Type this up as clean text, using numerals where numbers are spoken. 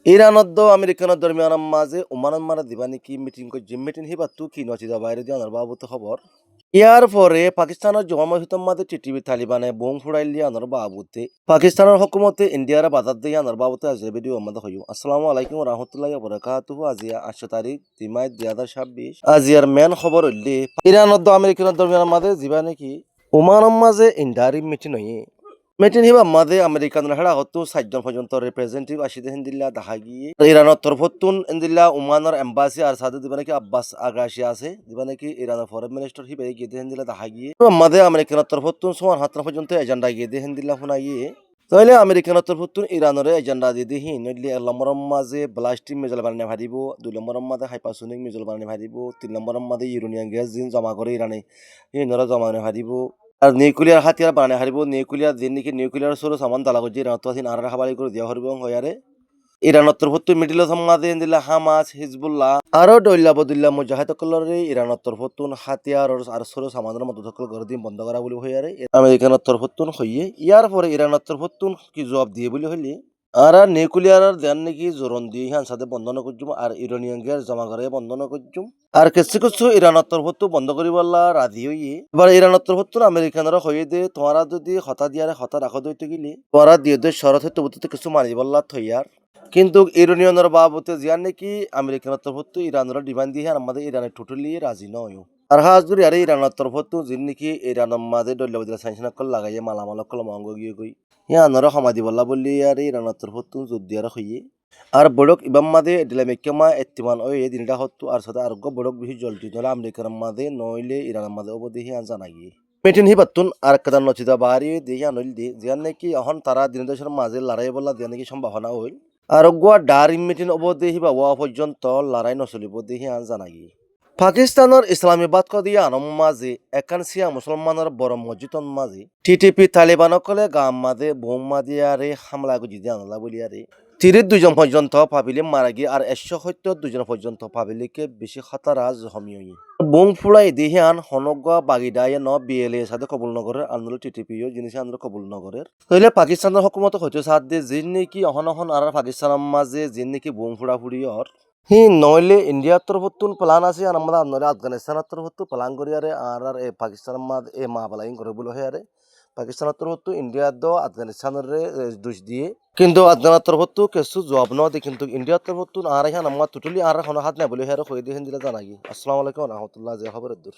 ইরানত আমেরিকানৰ দৰমিয়ানৰ মাঝে ওমানৰ মারা দিবা নাকি মিটিং করে জিম মিটিং হিবা তু কি নচি যা বাইরে দিয়ে বাবুতে খবর ইয়ার পরে পাকিস্তানের জমা হিতম মাঝে টিটিভি তালিবানে বোম ফুড়াইলি আনার বাবুতে পাকিস্তানের হকুমতে ইন্ডিয়ার বাজার দিয়ে আনার বাবুতে আজ ভিডিও আমাদের হইও আসসালামু আলাইকুম রহমতুল্লাহ বরাকাতুহু আজিয়া 8 তারিখ 3 মার্চ 2026 আজিয়ার মেন খবর হইলে ইরানত আমেরিকানের দরমিয়ানের মাঝে দিবা নাকি ওমানের মাঝে ইন্ডিয়ার মিটিং হইয়ে মেটিন হিবা মাদে আমেরিকান হেড়া হতো 7 জন পর্যন্ত রিপ্রেজেন্টেটিভ আসিদে হিন্দিল্লা দেখা গিয়ে ইরানের তরফতুন ইন্দিল্লা ওমানের এম্বাসি আর সাথে দিবা নাকি আব্বাস আগাশি আছে দিবা নাকি ইরানের ফরেন মিনিস্টার হিবে গিয়ে হিন্দিল্লা দেখা গিয়ে মাদে আমেরিকানের তরফতুন সোয়ান 7 পর্যন্ত এজেন্ডা গিয়ে হিন্দিল্লা শোনা গিয়ে তাহলে আমেরিকানের তরফতুন ইরানের এজেন্ডা দিয়ে দিহি নইলে 1 নম্বরের মাঝে ব্লাস্টিক মিসাইল বানানো ভারিব 2 নম্বরের মাঝে হাইপারসোনিক মিসাইল বানানো ভারিব 3 নম্বরের মাঝে ইউরেনিয়াম গ্যাস দিন জমা করে ইরানে ইনরা জমা ভারিব আর নিউক্লিয়ার হাতিয়ার বানায় হারিব নিউক্লিয়ার দিন নাকি নিউক্লিয়ার সরু সামান দালা করছে ইরানত আসিন আর হাবালি করে দিয়া হরিব হয়ারে ইরানত তরফত মিডিল সমাদে দিলা হামাস হিজবুল্লাহ আরো দইল্লা বদুল্লাহ মুজাহিদ কলরে ইরানত তরফতুন হাতিয়ার আর সরু সামানের মতো সকল করে দিন বন্ধ করা বলি হয়ারে আমেরিকানত তরফতুন হইয়ে ইয়ার পরে ইরানত তরফতুন কি জবাব দিয়ে বলি হইলি আর নিউক্লিয়ার দেন নাকি জোরন দিয়ে হান সাথে বন্ধ নকরজুম আর ইউরেনিয়াম গ্যাস জমা করে বন্ধ নকরজুম আর কিছু কিছু ইরানত তরফতো বন্ধ করিবলা রাজি হইয়ে এবার ইরানত তরফতো আমেরিকানরা হইয়ে দে তোমারা যদি হতা দিয়ারে হতা রাখো দইতে গেলে তোমারা দিয়ে দে শরৎ হইতে বুঝতে কিছু মারিবল্লা থইয়ার কিন্তু ইউরেনিয়ামের বাবতে জিয়ান নাকি আমেরিকানের তরফতো ইরানের ডিমান্ড দিয়ে আমাদের ইরানের টোটালি রাজি নয় আর হাজুরি আরে ইরানের তরফতো যিন নাকি ইরানের মাঝে দল্যবদিলা সাইন্সনাকল লাগাইয়ে মালামালকল মঙ্গ গিয়ে গই ইয়ানরা সমাধি বল্লা বললি আর ইরানের তরফতো যুদ্ধ হইয়ে আর বড়ক ইবাম মাদে ডিলামিকমা এত্তিমান ওই দিনটা হতো আর সাথে আরোগ্য বড়ক বেশি জলটি নলে আমেরিকার মাদে নইলে ইরানের মাদে অবদেহি আন জানাগি মেটিন হিবাতুন আর কাদার নচিদা বাহারি দেহি আনইল দি জিয়ান নাকি এখন তারা দিন দেশের মাঝে লড়াই বলা দিয়া নাকি সম্ভাবনা হইল আরোগ্য ডারিম মেটিন অবদেহি বা ওয়া পর্যন্ত লড়াই নচলিব দেহি আন জানাগি পাকিস্তানের ইসলামাবাদ কদিয়া আনম মাঝে একানসিয়া মুসলমানের বড় মসজিদন মাঝে টিটিপি তালিবানকলে গাম মাঝে বোম মাদিয়ারে হামলা গুজি আনলা বলিয়ারে 32 পর্যন্ত পাবিলে মারা গিয়ে আর 172 পর্যন্ত পাবিলিকে বেশি খাতারাজ হমিয়ই বোম ফুলাই দিহিয়ান হনগা বাগিদায় ন বিএলএ সাথে কবুল নগরের আন্দোলন টিটিপিও জিনিস আন্দোলন কবুল নগরের তাহলে পাকিস্তানের হকুমত হইতে সাথ দিয়ে যিন নাকি অহন অহন আর পাকিস্তানের মাঝে যিন নাকি বোম ফুড়া ফুড়িয়র হি নইলে ইন্ডিয়ার তরফতুন প্লান আছে আর আমরা নইলে আফগানিস্তানের তরফতু প্লান করি আরে আর এ পাকিস্তানের মাঝে এ মা বালাইন করে বলে আরে পাকিস্তানের তরফতো ইন্ডিয়ার দ আফগানিস্তানের দোষ দিয়ে কিন্তু আফগানের তরফতো কিছু জবাব ন দিয়ে কিন্তু ইন্ডিয়ার তরফতো আর এখানে আমার টোটালি আর হাত নাই বলে হের হয়ে দিয়ে দিলে জানাগি আসসালামু আলাইকুম রহমতুল্লাহ যে খবরের দূর